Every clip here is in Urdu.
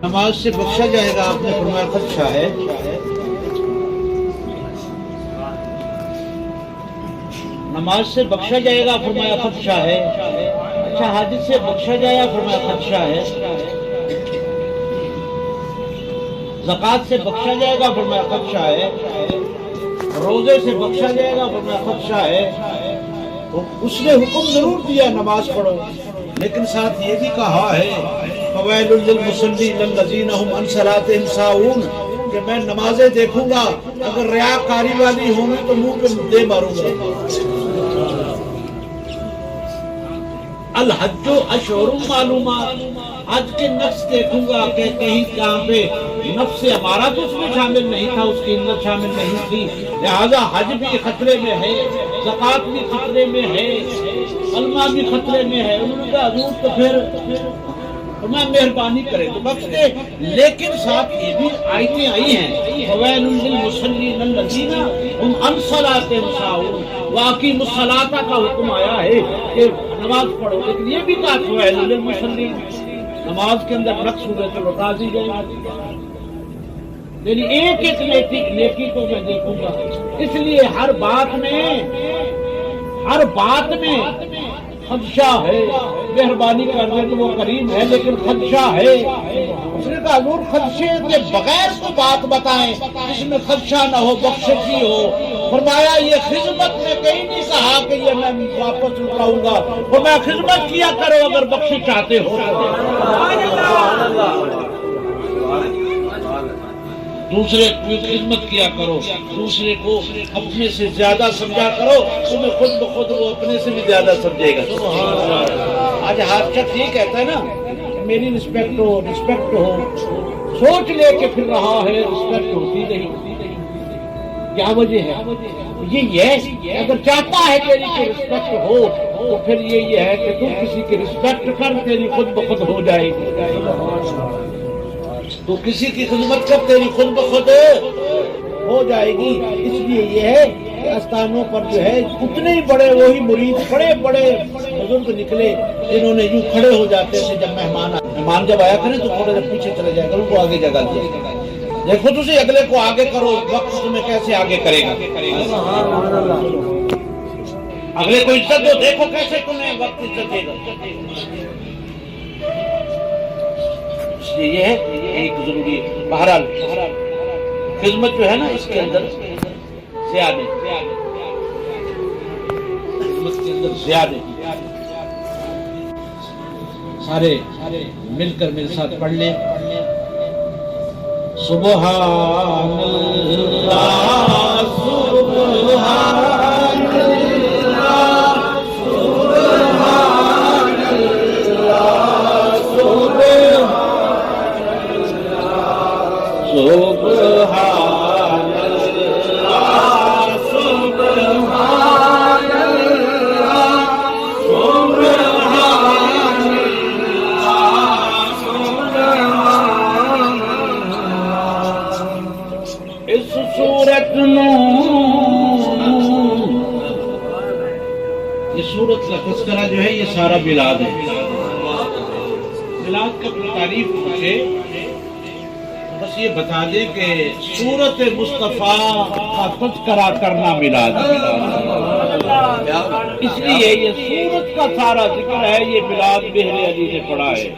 نماز سے بخشا جائے گا، آپ نے فرمایا خدشہ ہے۔ نماز سے بخشا جائے گا، فرمایا خدشہ ہے۔ اچھا، حج سے بخشا جائے گا، فرمایا خدشہ ہے۔ زکوٰۃ سے بخشا جائے گا، فرمایا خدشہ ہے۔ روزے سے بخشا جائے گا، فرمایا خدشہ ہے۔ اس نے حکم ضرور دیا نماز پڑھو، لیکن ساتھ یہ بھی کہا ہے فویل للمصلین الذین هم عن صلاتهم ساہون، کہ میں نمازیں دیکھوں گا، اگر ریاکاری والی ہوں گی تو منہ پہ دے ماروں گا۔ الحج اشہر معلومات، حج کے نفس دیکھوں گا کہ کہیں کہاں پہ نفس ہمارا تو اس میں شامل نہیں تھا، اس کی علت شامل نہیں تھی، لہذا حج بھی خطرے میں ہے، زکوٰۃ بھی خطرے میں ہے، کلمہ بھی خطرے میں ہے۔ انہوں نے کہا حضور تو پھر میں مہربانی کرے تو بخش دے، لیکن ساتھ یہ بھی آیتیں آئی ہیں فویل للمصلین الذین هم عن صلاتهم ساہون، واقیموا الصلاۃ کا حکم آیا ہے کہ نماز پڑھو، لیکن یہ بھی کہا فویل للمصلین، نماز کے اندر نقص ہوئے تو لوٹا دی گئی، یعنی ایک ایک نیکی کو میں دیکھوں گا۔ اس لیے ہر بات میں خدشہ ہے، مہربانی کر دے تو وہ کریم ہے، لیکن خدشہ ہے۔ اس نے کہا حضور خدشے کے بغیر کو بات بتائیں جس میں خدشہ نہ ہو، بخششی ہو۔ فرمایا یہ خدمت میں کہیں نہیں کہا کہ یہ میں واپس لوٹاؤں گا، فرمایا خدمت کیا کرو اگر بخشش چاہتے ہو۔ دوسرے کی خدمت کیا کرو، دوسرے کو اپنے سے زیادہ سمجھا کرو، تمہیں خود بخود وہ اپنے سے بھی زیادہ سمجھے گا۔ آج ہر شخص یہ کہتا ہے نا کہ میری رسپیکٹ ہو، سوچ لے کے پھر رہا ہے رسپیکٹ ہوتی نہیں۔ کیا وجہ ہے؟ یہ ہے اگر چاہتا ہے تیری کی رسپیکٹ ہو تو پھر یہ ہے کہ تم کسی کی رسپیکٹ کر، تیری خود بخود ہو جائے گی۔ تو کسی کی خدمت کر، تیری خود بخود ہو جائے گی۔ اس لیے یہ ہے کہ آستانوں پر جو ہے اتنے ہی بڑے وہی مرید، بڑے بڑے بزرگ نکلے جنہوں نے یوں کھڑے ہو جاتے تھے جب مہمان جب آیا کریں تو تھوڑے دیر پیچھے چلے جائے کرو، ان کو آگے جگہ دیا، دیکھو تجھے اگلے کو آگے کرو، وقت تمہیں کیسے آگے کرے گا، اگلے کو عزت دو، دیکھو کیسے تمہیں وقت عزت دے گا۔ یہ ہے ایک ضروری ہے۔ بہرحال خدمت جو ہے نا اس کے اندر زیادہ، خدمت کے اندر زیادہ، سارے مل کر میرے ساتھ پڑھ لیں سبحان اللہ سبحان تذکرہ جو ہے یہ سارا میلاد ہے۔ میلاد کا تعریف پوچھے بس یہ بتا دیں کہ سورت مصطفیٰ کا تذکرہ کرنا میلاد ہے۔ اس لیے یہ سورت کا سارا ذکر ہے، یہ میلاد بہر علی نے پڑھا ہے،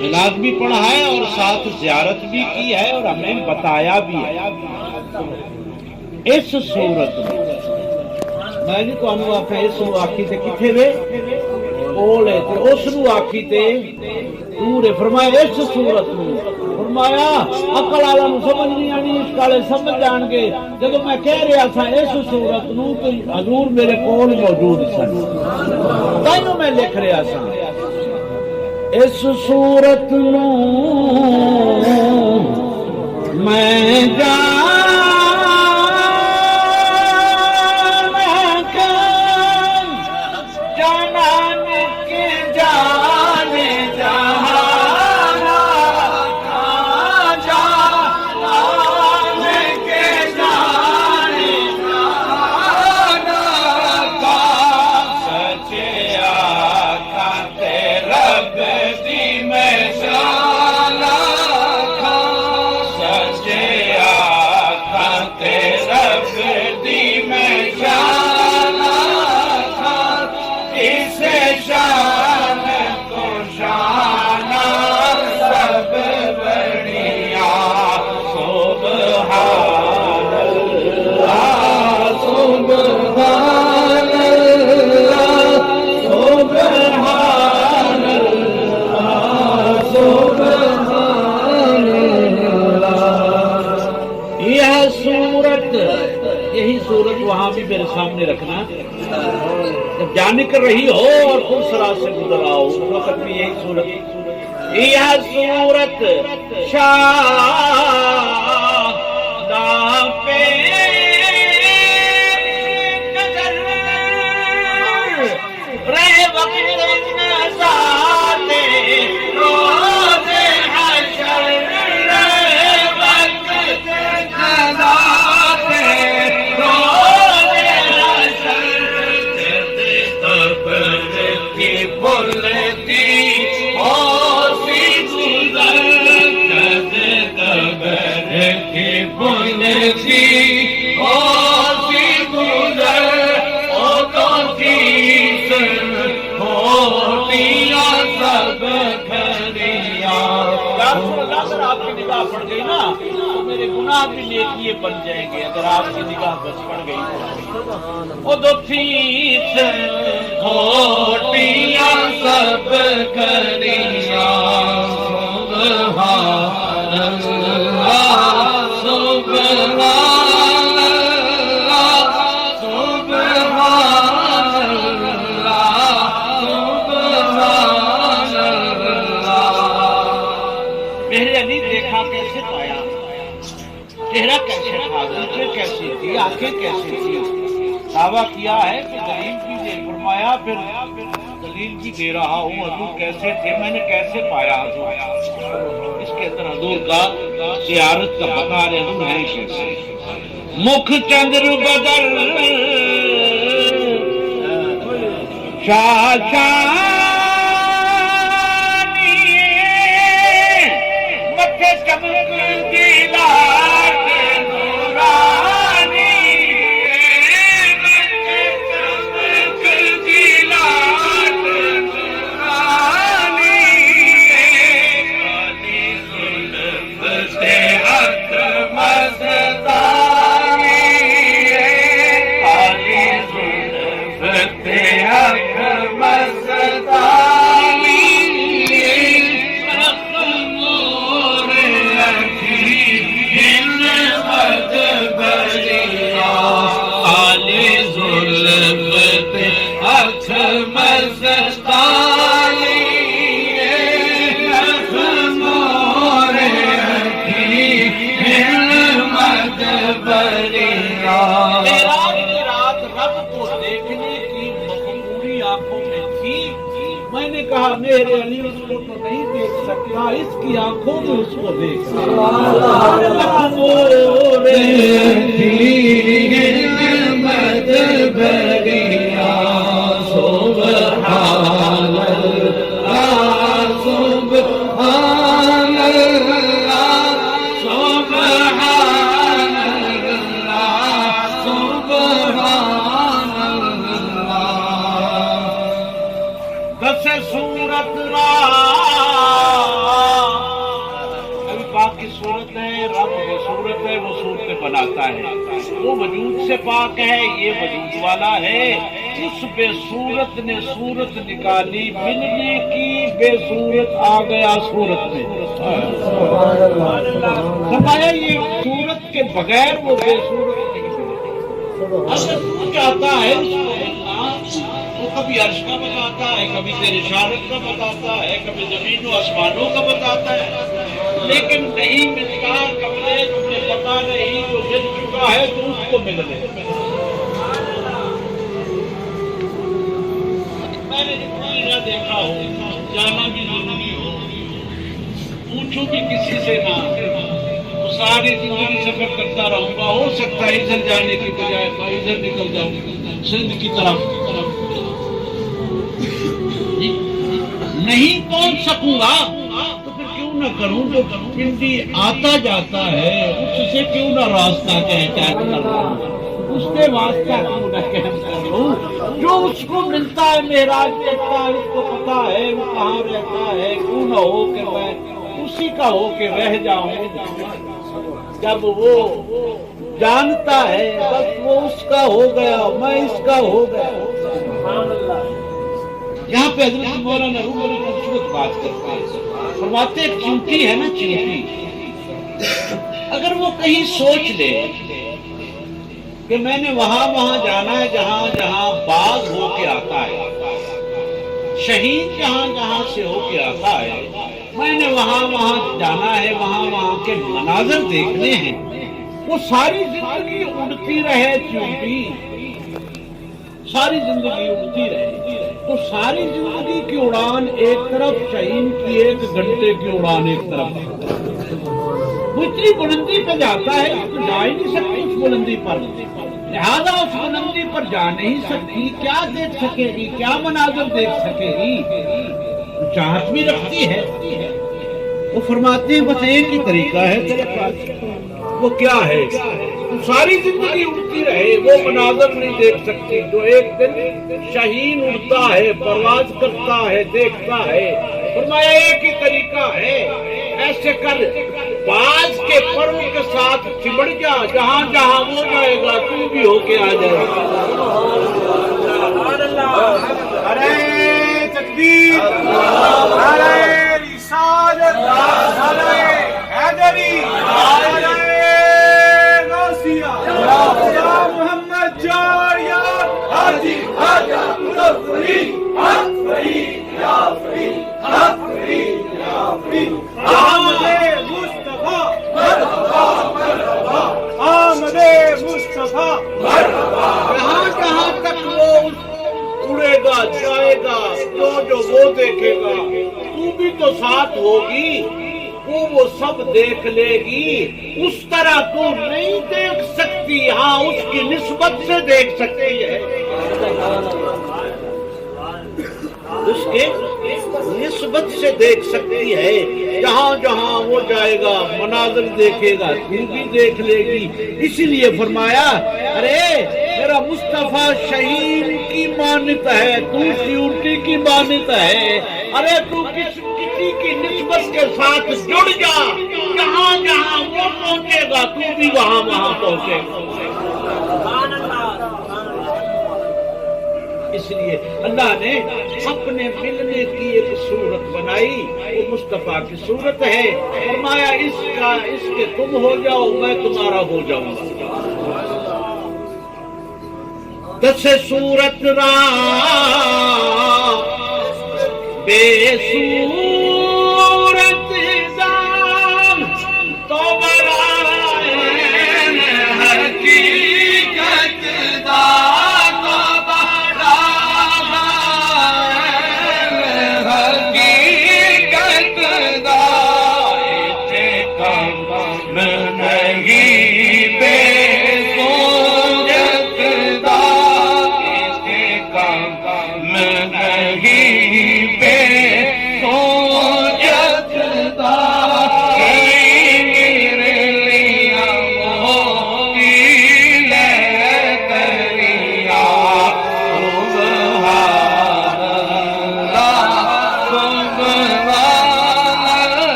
میلاد بھی پڑھا ہے اور ساتھ زیارت بھی کی ہے اور ہمیں بتایا بھی ہے۔ اس سورت میں نے تو انو آخا اس نو آخی تے کتھے وے کولے تے اس نو آخی تے دور ہے۔ فرمایا اس صورت نو، فرمایا عقل والا نو سمجھ نہیں آنی، اس کالے سمجھ جان گے۔ جب میں کہہ رہا تھا اس صورت نو تو حضور میرے کول موجود سن، تینوں میں لکھ رہا تھا اس صورت نو میں رب دی میں شالا تھا سچے آقا تیرا دی میں شالا تھا اسے شان کو شانہ سب بڑھیا سبحان اللہ سبحان اللہ سبحان اللہ سبحان اللہ۔ یہ صورت، یہی صورت وہاں بھی میرے سامنے رکھنا، جب جا نکل رہی ہو اور اس راہ سے گزر آؤ اس وقت بھی یہی صورت، یہ صورت شاہ پہ نظر رہے وقت نظارے روز حشر رہے وقت نظارے روز حشر قبر کی بلتی اوسی گزر قبر کی بلتی اوسی گزر او تو کیس ہوتیاں سب گھڑیاں۔ یا رسول اللہ، اگر آپ کی نگاہ پڑ گئی نا تو میرے گناہ بھی نیکیے بن جائیں گے، اگر آپ کی نگاہ بچ پڑ گئی وہ دو کیس ہوتیاں سب گھڑیاں۔ سبحان اللہ سبحان اللہ سبحان اللہ سبحان اللہ۔ میرے علی دیکھا کیسے پایا، چہرہ کیسے تھا، آنکھیں کیسی تھی، آنکھیں کیسی تھی، دعویٰ کیا ہے کہ دلیل بھی دے، فرمایا پھر دلیل بھی دے رہا ہوں حضور کیسے تھے، میں نے کیسے پایا حضور، اس کے اندر حضور کا زیارت کا بتا رہے حضور ہے کیسے۔ مکھ چندر بدر شاشانی متھے چمک دی لاٹ نورانی متھے چمک دی لاٹ نورانی کالی زلف سے ہاتھ مستانی کالی زلف سے ہاتھ مستانی مخمور اکھی ہمت بڑھیا کالی زلف سے ہاتھ مستانی مخمور اکھی ہمت بڑھیا۔ رات رب کو دیکھنے کی مخموری آنکھوں میں تھی، میں نے کہا میرے علی اس کو تو نہیں دیکھ سکتا، اس کی آنکھوں میں اس کو دیکھ مخمور اکھی ہمت بڑھیا سبحان اللہ سبحان اللہ سبحان اللہ سبحان اللہ۔ دس صورت را ابھی پاک کی صورت ہے، رب وہ صورت ہے، وہ صورتیں بناتا ہے، وہ وجود سے پاک ہے، یہ وجود والا ہے۔ اس بے صورت نے صورت نکالی، ملنے کی بے صورت آ گیا صورت میں، فرمایا یہ صورت کے بغیر وہ بے صورت نہیں ہے۔ اگر تو چاہتا ہے اس کو بننا، وہ کبھی عرش کا بتاتا ہے، کبھی تیری شہادت کا بتاتا ہے، کبھی زمین و آسمانوں کا بتاتا ہے، لیکن نہیں ملتا کپڑے تمہیں پتا نہیں، جو مل چکا ہے تو اس کو مل لے۔ میں نے جتنی نہ دیکھا ہو، جانا بھی ضروری ہو، پوچھوں بھی کسی سے نہ، تو ساری زندگی سفر کرتا رہوں گا، ہو سکتا ہے ادھر جانے کی بجائے میں ادھر نکل جاؤں سندھ کی طرف، نہیں پہنچ سکوں گا نہ کروں جو پنڈی آتا جاتا ہے اس سے کیوں نہ راستہ کہتا ہے اس کے واسطہ کیوں نہ کروں جو اس کو ملتا ہے معراج کرتا ہے اس کو پتا ہے وہ کہاں رہتا ہے کیوں نہ ہو کہ میں اسی کا ہو کے رہ جاؤں جب وہ جانتا ہے بس وہ اس کا ہو گیا میں اس کا ہو گیا یہاں پہ حضرت مولانا روم بڑی خوبصورت بات کرتے ہیں فرماتے ایک چونٹی ہے نا چونٹی اگر وہ کہیں سوچ لے کہ میں نے وہاں جانا ہے جہاں جہاں باغ ہو کے آتا ہے شہید جہاں سے ہو کے آتا ہے میں نے وہاں جانا ہے وہاں کے مناظر دیکھنے ہیں وہ ساری زندگی اڑتی رہے چونٹی ساری زندگی اڑتی رہے تو ساری زندگی کی اڑان ایک طرف شہین کی 1 گھنٹے کی اڑان ایک طرف وہ اتنی بلندی پہ جاتا ہے تو جا ہی نہیں سکتی اس بلندی پر لہذا اس بلندی پر جا نہیں سکتی کیا دیکھ سکے گی کیا مناظر دیکھ سکے گی چاہت بھی رکھتی ہے وہ فرماتے ہیں بس ایک ہی طریقہ ہے تیرے پاس وہ کیا ہے ساری زندگی اڑتی رہے وہ مناظر نہیں دیکھ سکتی جو ایک دن شہین اڑتا ہے پرواز کرتا ہے دیکھتا ہے فرمایا ایک ہی طریقہ ہے ایسے کر باز کے پروں کے ساتھ چمڑ جا جہاں جہاں وہ جائے گا تو بھی ہو کے آ جائے ارے تکبیر ارے رسالت ارے حیدری ارے غوثیہ یا محمد جاریہ حاجی حاجہ مظفری حق فرید یا فرید حق فرید یا فرید آمد مصطفیٰ مرحبا مرحبا آمد مصطفیٰ مرحبا جہاں تک وہ اڑے گا جائے گا جو وہ دیکھے گا تو بھی تو ساتھ ہوگی وہ سب دیکھ لے گی اس طرح تو نہیں دیکھ سکتی ہاں اس کی نسبت سے دیکھ سکتی ہے اس کے نسبت سے دیکھ سکتی ہے جہاں جہاں وہ جائے گا مناظر دیکھے گا تو بھی دیکھ لے گی اسی لیے فرمایا ارے میرا مصطفیٰ شہین کی مانت ہے تو سیورٹی کی مانت ہے ارے تو کسی کی نسبت کے ساتھ جڑ جا جہاں جہاں وہ پہنچے گا تو بھی وہاں پہنچے گا اس لیے اللہ نے اپنے ملنے کی ایک صورت بنائی وہ مصطفیٰ کی صورت ہے فرمایا اس کے تم ہو جاؤ میں تمہارا ہو جاؤں گا دس صورت را بے صورت دام تو برائے حقیقت دا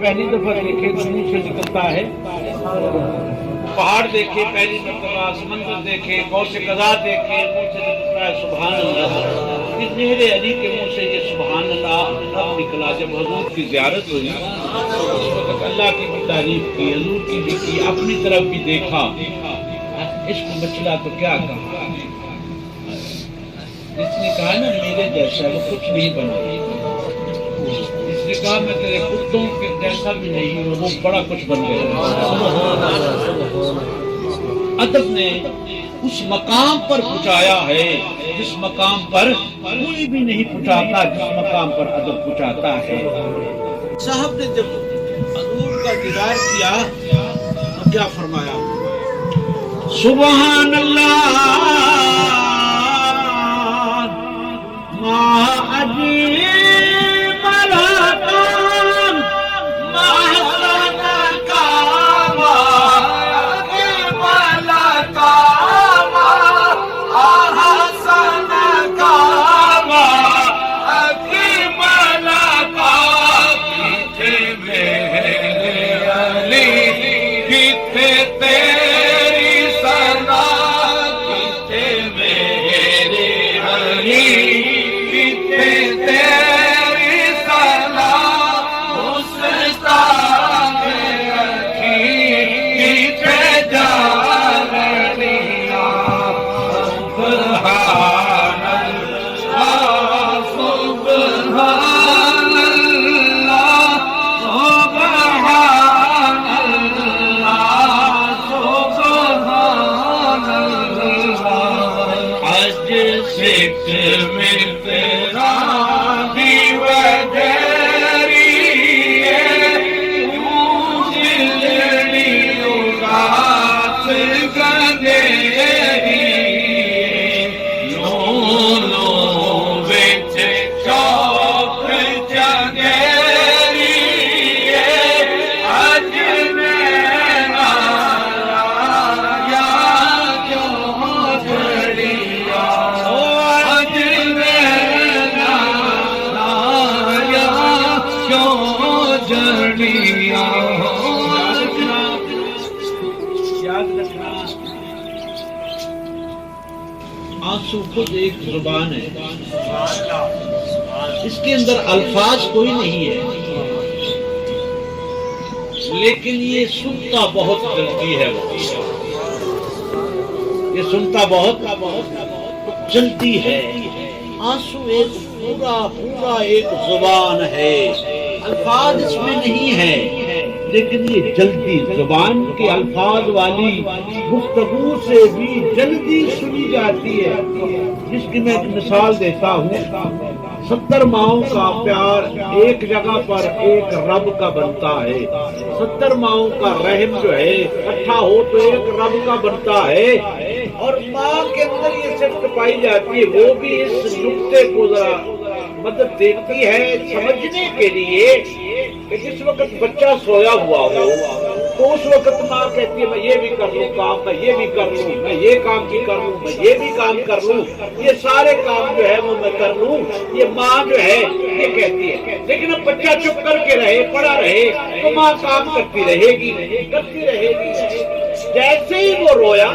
پہلی دفعہ دیکھے تو منہ سے نکلتا ہے پہاڑ دیکھے پہلی مرتبہ سمندر دیکھے غوث قضا دیکھے منہ سے نکلتا ہے سبحان اللہ نہر علی کے منہ سے یہ سبحان اللہ اب نکلا جب حضور کی زیارت ہوئی اس وقت اللہ کی بھی تعریف کی حضور کی بھی کی اپنی طرف بھی دیکھا عشق مچلا تو کیا کہا جس نے کہا نا میرے جیسا وہ کچھ نہیں بنا اس نے کہا میں تیرے کتوں کے جیسا بھی نہیں ہوں وہ بڑا کچھ بن گیا ادب نے اس مقام پر پہنچایا ہے جس مقام پر کوئی بھی نہیں پہنچاتا جس مقام پر ادب پہنچاتا ہے صاحب نے جب حضور کا دیدار کیا تو کیا فرمایا سبحان اللہ ما عجیب لکان ما حسن کاما عجیب لکان ما حسن کاما عجیب لکان پیچھے میرے علی پیچھے تیری ثنا پیچھے میرے علی پیچھے تیری ثنا مستعان رکھی پیچھے جانیا سبحان اللہ سبحان اللہ سبحان اللہ سبحان اللہ آج ذکر میں تیرا دیوجری ہے جلڑی اداس گندھیری لولو وچ شوق جگیری ہے اج میرا یا کیوں جھڑیا اج میرا یا کیوں جھڑیا یاد رکھنا آنسو خود ایک زبان ہے، اس کے اندر الفاظ کوئی نہیں ہے، لیکن یہ سنتا بہت جلدی ہے، وہ یہ سنتا بہت جلدی ہے۔ آنسو ایک پورا ایک زبان ہے، الفاظ اس میں نہیں ہے، لیکن یہ جلدی زبان کے الفاظ والی گفتگو سے بھی جلدی سنی جاتی ہے۔ جس کی میں ایک مثال دیتا ہوں، 70 ماؤں کا پیار ایک جگہ پر ایک رب کا بنتا ہے، 70 ماؤں کا رحم جو ہے اکٹھا ہو تو ایک رب کا بنتا ہے، اور ماں کے اندر یہ صفت پائی جاتی ہے، وہ بھی اس نقطے کو ذرا مدد دیتی ہے سمجھنے کے لیے کہ جس وقت بچہ سویا ہوا ہو تو اس وقت ماں کہتی ہے میں یہ بھی کر لوں کام، میں یہ بھی کر لوں، میں یہ کام بھی کر لوں، میں یہ بھی کام کر لوں، یہ سارے کام جو ہے وہ میں کر لوں، یہ ماں جو ہے یہ کہتی ہے۔ لیکن اب بچہ چپ کر کے رہے، پڑا رہے تو ماں کام کرتی رہے گی۔ جیسے ہی وہ رویا،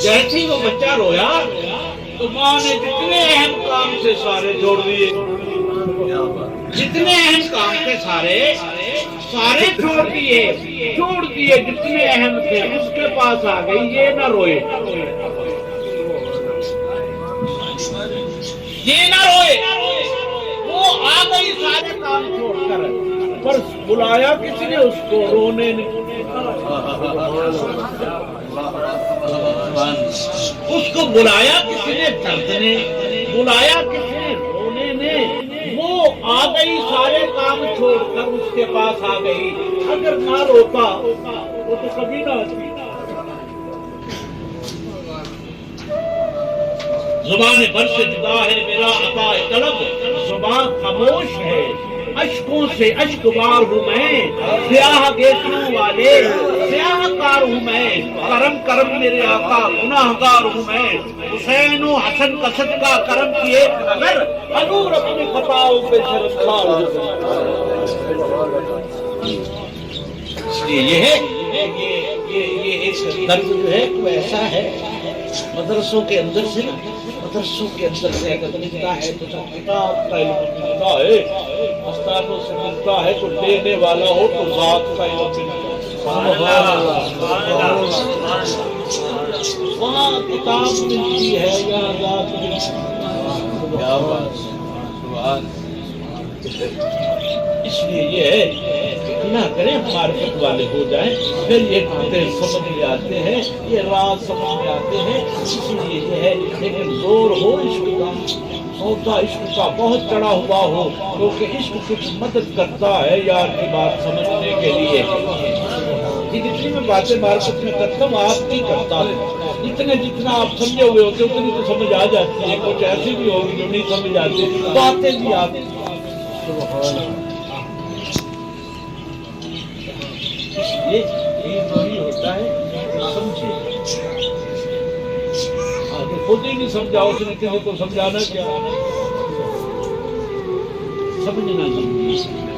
جیسے ہی وہ بچہ رویا تو ماں نے جتنے اہم کام سے سارے جوڑ دیے، جتنے اہم کام تھے سارے چھوڑ دیے، جتنے اہم تھے اس کے پاس آ گئی، یہ نہ روئے، یہ نہ روئے، وہ آ گئی سارے کام چھوڑ کر، پر بلایا کس نے اس کو؟ رونے نے، اس کو بلایا کس نے؟ درد نے، بلایا کس نے؟ رونے نے۔ وہ آ گئی سارے کام چھوڑ کر اس کے پاس آ گئی، اگر نہ روتا وہ تو کبھی نہ آتی۔ زبان بر سے جدا ہے میرا عطا طلب، زبان خاموش ہے، اشکوں سے اشک بار ہوں میں، سیاہ گیسوں والے سیاہ کار ہوں میں، کرم کرم میرے آقا گناہ گار ہوں میں، حسین و حسن کا صدقہ کرم کیے اگر حضور اپنی خطاؤں پہ شرمسار ہو۔ اس لیے یہ ہے یہ ایک درد جو ہے تو ایسا ہے، مدرسوں کے اندر سے اگر ملتا ہے تو سب کتاب کا علم ملتا ہے، استادوں سے ملتا ہے تو دینے والا ہو تو ذات کا علم ملتا ہے۔ وہاں کتاب ملتی ہے یا ذات ملتی ہے، اس لیے یہ ہے نہ کریں معرفت والے ہو جائیں، پھر یہ باتیں سمجھ میں آتے ہیں، یہ راز سمجھ میں آتے ہیں، اسی لیے یہ ہے۔ لیکن زور ہو عشق کا، سودا عشق کا بہت چڑھا ہوا ہو، کیونکہ عشق کچھ مدد کرتا ہے یار کی بات سمجھنے کے لیے۔ یہ جتنی میں باتیں مارکیٹ میں کرتا ہوں آپ نہیں کرتا ہوں، جتنا آپ سمجھے ہوئے ہوتے اتنی تو سمجھ آ جاتی ہے، کچھ ایسی بھی ہوگی جو نہیں سمجھ آتی، باتیں بھی آتی۔ یہ وہی ہوتا ہے سمجھے، جو خود ہی نہیں سمجھا اس نے کسی کو سمجھانا کیا، سمجھنا ضروری ہے۔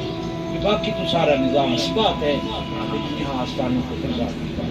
باقی تو سارا نظام کی بات ہے، یہاں آستانوں کو